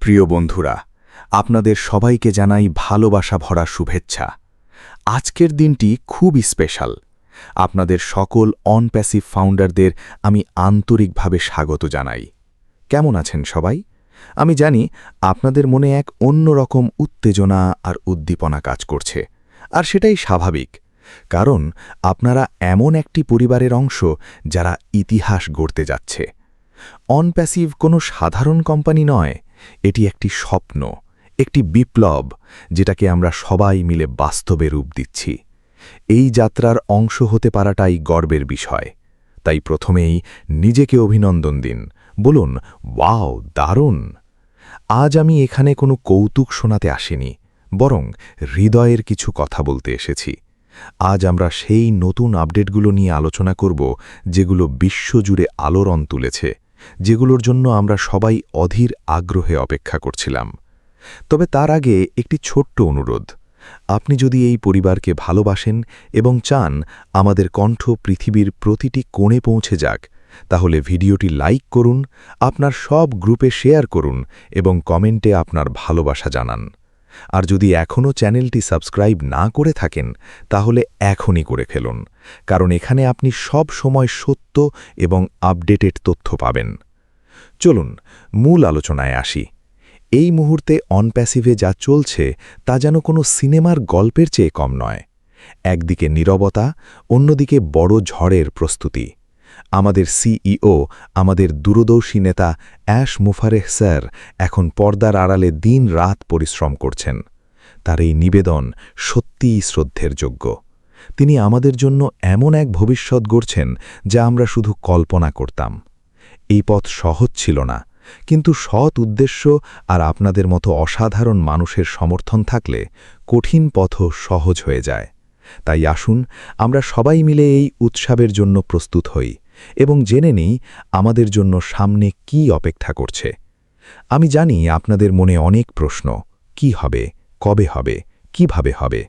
প্রিয় বন্ধুরা, আপনাদের সবাইকে জানাই ভালোবাসা ভরা শুভেচ্ছা। আজকের দিনটি খুবই স্পেশাল। আপনাদের সকল অনপ্যাসিভ ফাউন্ডারদের আমি আন্তরিকভাবে স্বাগত জানাই। কেমন আছেন সবাই? আমি জানি আপনাদের মনে এক অন্যরকম উত্তেজনা আর উদ্দীপনা কাজ করছে, আর সেটাই স্বাভাবিক, কারণ আপনারা এমন একটি পরিবারের অংশ যারা ইতিহাস গড়তে যাচ্ছে। অনপ্যাসিভ কোনো সাধারণ কোম্পানি নয়, এটি একটি স্বপ্ন, একটি বিপ্লব, যেটাকে আমরা সবাই মিলে বাস্তবে রূপ দিচ্ছি। এই যাত্রার অংশ হতে পারাটাই গর্বের বিষয়। তাই প্রথমেই নিজেকে অভিনন্দন দিন, বলুন, ওয়াও, দারুণ। আজ আমি এখানে কোনো কৌতুক শোনাতে আসিনি, বরং হৃদয়ের কিছু কথা বলতে এসেছি। আজ আমরা সেই নতুন আপডেটগুলো নিয়ে আলোচনা করব, যেগুলো বিশ্বজুড়ে আলোড়ন তুলেছে, যেগুলোর জন্য আমরা সবাই অধীর আগ্রহে অপেক্ষা করছিলাম। তবে তার আগে একটি ছোট্ট অনুরোধ। আপনি যদি এই পরিবারকে ভালোবাসেন এবং চান আমাদের কণ্ঠ পৃথিবীর প্রতিটি কোণে পৌঁছে যাক, তাহলে ভিডিওটি লাইক করুন, আপনার সব গ্রুপে শেয়ার করুন এবং কমেন্টে আপনার ভালোবাসা জানান। আর যদি এখনও চ্যানেলটি সাবস্ক্রাইব না করে থাকেন, তাহলে এখনই করে ফেলুন, কারণ এখানে আপনি সব সময় সত্য এবং আপডেটেড তথ্য পাবেন। চলুন মূল আলোচনায় আসি। এই মুহূর্তে অনপ্যাসিভে যা চলছে তা যেন কোনো সিনেমার গল্পের চেয়ে কম নয়। একদিকে নীরবতা, অন্যদিকে বড় ঝড়ের প্রস্তুতি। আমাদের সিইও, আমাদের দূরদর্শী নেতা অ্যাশ মুফারেহ স্যার এখন পর্দার আড়ালে দিন-রাত পরিশ্রম করছেন। তার এই নিবেদন সত্যিই শ্রদ্ধের যোগ্য। তিনি আমাদের জন্য এমন এক ভবিষ্যৎ গড়ছেন যা আমরা শুধু কল্পনা করতাম। এই পথ সহজ ছিল না, কিন্তু সৎ উদ্দেশ্য আর আপনাদের মতো অসাধারণ মানুষের সমর্থন থাকলে কঠিন পথও সহজ হয়ে যায়। তাই আসুন আমরা সবাই মিলে এই উৎসবের জন্য প্রস্তুত হই এবং জেনে নিই আমাদের জন্য সামনে কি অপেক্ষা করছে। আমি জানি আপনাদের মনে অনেক প্রশ্ন, কি হবে, কবে হবে, কিভাবে হবে।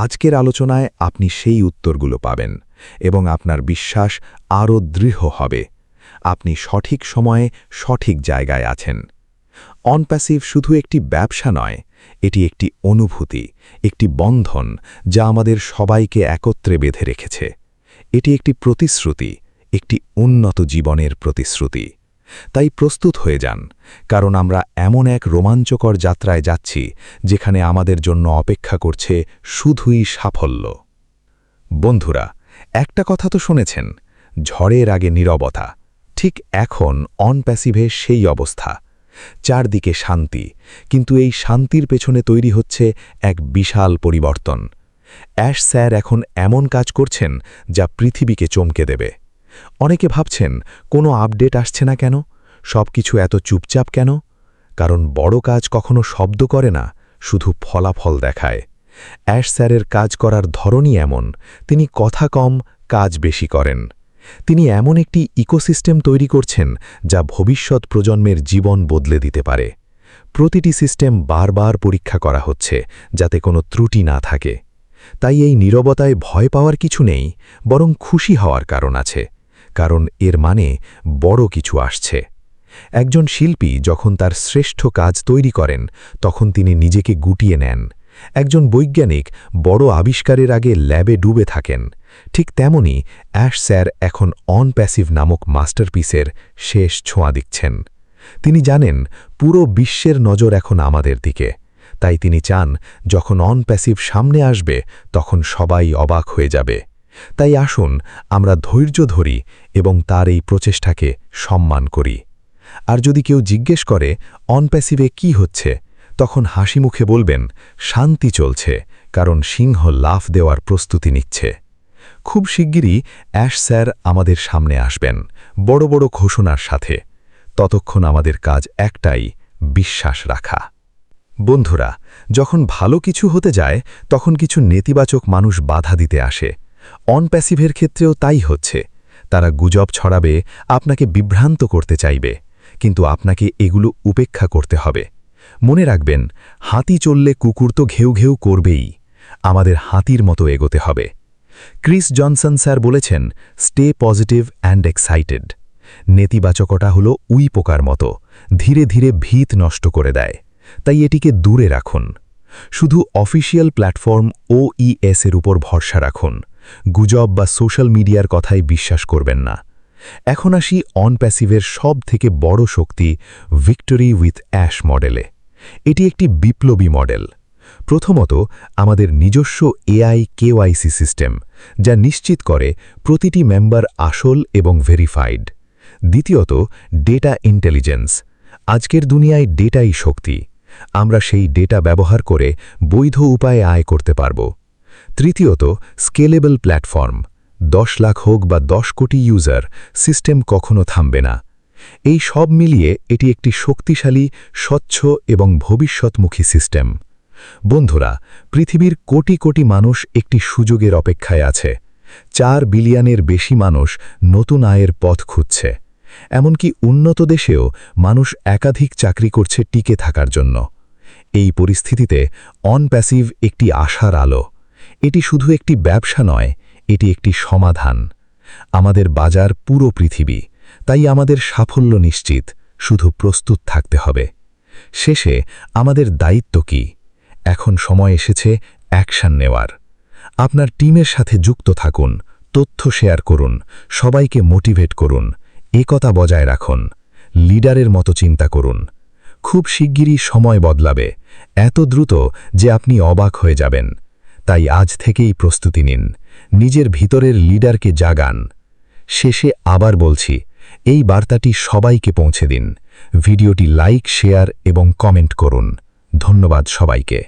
আজকের আলোচনায় আপনি সেই উত্তরগুলো পাবেন এবং আপনার বিশ্বাস আরও দৃঢ় হবে। আপনি সঠিক সময়ে সঠিক জায়গায় আছেন। অনপ্যাসিভ শুধু একটি ব্যবসা নয়, এটি একটি অনুভূতি, একটি বন্ধন যা আমাদের সবাইকে একত্রে বেঁধে রেখেছে। এটি একটি প্রতিশ্রুতি, একটি উন্নত জীবনের প্রতিশ্রুতি। তাই প্রস্তুত হয়ে যান, কারণ আমরা এমন এক রোমাঞ্চকর যাত্রায় যাচ্ছি যেখানে আমাদের জন্য অপেক্ষা করছে শুধুই সাফল্য। বন্ধুরা, একটা কথা তো শুনেছেন, ঝড়ের আগে নীরবতা। ঠিক এখন অনপ্যাসিভে সেই অবস্থা। চারদিকে শান্তি, কিন্তু এই শান্তির পেছনে তৈরি হচ্ছে এক বিশাল পরিবর্তন। অ্যাশ স্যার এখন এমন কাজ করছেন যা পৃথিবীকে চমকে দেবে। অনেকে ভাবছেন, কোনো আপডেট আসছে না কেন, সবকিছু এত চুপচাপ কেন? কারণ বড় কাজ কখনো শব্দ করে না, শুধু ফলাফল দেখায়। অ্যাশ স্যারের কাজ করার ধরনই এমন, তিনি কথা কম, কাজ বেশি করেন। তিনি এমন একটি ইকোসিস্টেম তৈরি করছেন যা ভবিষ্যৎ প্রজন্মের জীবন বদলে দিতে পারে। প্রতিটি সিস্টেম বারবার পরীক্ষা করা হচ্ছে যাতে কোনো ত্রুটি না থাকে। তাই এই নীরবতায় ভয় পাওয়ার কিছু নেই, বরং খুশি হওয়ার কারণ আছে, কারণ এর মানে বড় কিছু আসছে। একজন শিল্পী যখন তার শ্রেষ্ঠ কাজ তৈরি করেন, তখন তিনি নিজেকে গুটিয়ে নেন। একজন বৈজ্ঞানিক বড় আবিষ্কারের আগে ল্যাবে ডুবে থাকেন। ঠিক তেমনি অ্যাশ স্যার এখন অনপ্যাসিভ নামক মাস্টারপিসের শেষ ছোঁয়া দিচ্ছেন। তিনি জানেন পুরো বিশ্বের নজর এখন আমাদের দিকে, তাই তিনি চান যখন অনপ্যাসিভ সামনে আসবে তখন সবাই অবাক হয়ে যাবে। তাই আসুন আমরা ধৈর্য ধরি এবং তার এই প্রচেষ্টাকে সম্মান করি। আর যদি কেউ জিজ্ঞেস করে অনপ্যাসিভে কি হচ্ছে, তখন হাসি মুখে বলবেন, শান্তি চলছে, কারণ সিংহ লাফ দেওয়ার প্রস্তুতি নিচ্ছে। খুব শিগগিরই অ্যাশ স্যার আমাদের সামনে আসবেন, বড় বড় ঘোষণার সাথে। ততক্ষণ আমাদের কাজ একটাই, বিশ্বাস রাখা। বন্ধুরা, যখন ভালো কিছু হতে যায় তখন কিছু নেতিবাচক মানুষ বাধা দিতে আসে। অনপ্যাসিভের ক্ষেত্রেও তাই হচ্ছে। তারা গুজব ছড়াবে, আপনাকে বিভ্রান্ত করতে চাইবে, কিন্তু আপনাকে এগুলো উপেক্ষা করতে হবে। মনে রাখবেন, হাতি চললে কুকুর তো ঘেউ ঘেউ করবেই। আমাদের হাতির মতো এগোতে হবে। ক্রিস জনসন স্যার বলেছেন, স্টে পজিটিভ অ্যান্ড এক্সাইটেড। নেতিবাচকতা হলো উই পোকার মতো, ধীরে ধীরে ভিত নষ্ট করে দেয়, তাই এটিকে দূরে রাখুন। শুধু অফিসিয়াল প্ল্যাটফর্ম OES এর উপর ভরসা রাখুন, গুজব বা সোশ্যাল মিডিয়ার কথায় বিশ্বাস করবেন না। এখন আসি অন প্যাসিভের সব থেকে বড় শক্তি ভিক্টরি উইথ অ্যাশ মডেলে। এটি একটি বিপ্লবী মডেল। প্রথমত, আমাদের নিজস্ব AI KYC সিস্টেম, যা নিশ্চিত করে প্রতিটি মেম্বার আসল এবং ভেরিফাইড। দ্বিতীয়ত, ডেটা ইন্টেলিজেন্স। আজকের দুনিয়ায় ডেটাই শক্তি। আমরা সেই ডেটা ব্যবহার করে বৈধ উপায়ে আয় করতে পারব। তৃতীয়ত, স্কেলেবল প্ল্যাটফর্ম। 10 লাখ হোক বা 10 কোটি ইউজার, সিস্টেম কখনো থামবে না। এই সব মিলিয়ে এটি একটি শক্তিশালী, স্বচ্ছ এবং ভবিষ্যৎমুখী সিস্টেম। বন্ধুরা, পৃথিবীর কোটি কোটি মানুষ একটি সুযোগের অপেক্ষায় আছে। 4 বিলিয়নের বেশি মানুষ নতুন আয়ের পথ খুঁজছে। এমনকি উন্নত দেশেও মানুষ একাধিক চাকরি করছে টিকে থাকার জন্য। এই পরিস্থিতিতে অন প্যাসিভ একটি আশার আলো। এটি শুধু একটি ব্যবসা নয়, এটি একটি সমাধান। আমাদের বাজার পুরো পৃথিবী, তাই আমাদের সাফল্য নিশ্চিত, শুধু প্রস্তুত থাকতে হবে। শেষে আমাদের দায়িত্ব কি? এখন সময় এসেছে অ্যাকশন নেওয়ার। আপনার টিমের সাথে যুক্ত থাকুন, তথ্য শেয়ার করুন, সবাইকে মোটিভেট করুন, একতা বজায় রাখুন, লিডারের মতো চিন্তা করুন। খুব শিগগিরই সময় বদলাবে, এত দ্রুত যে আপনি অবাক হয়ে যাবেন। তাই আজ থেকেই প্রস্তুতি নিন, নিজের ভিতরের লিডারকে জাগান। শেষে আবার বলছি, এই বার্তাটি সবাইকে পৌঁছে দিন। ভিডিওটি লাইক, শেয়ার এবং কমেন্ট করুন। ধন্যবাদ সবাইকে।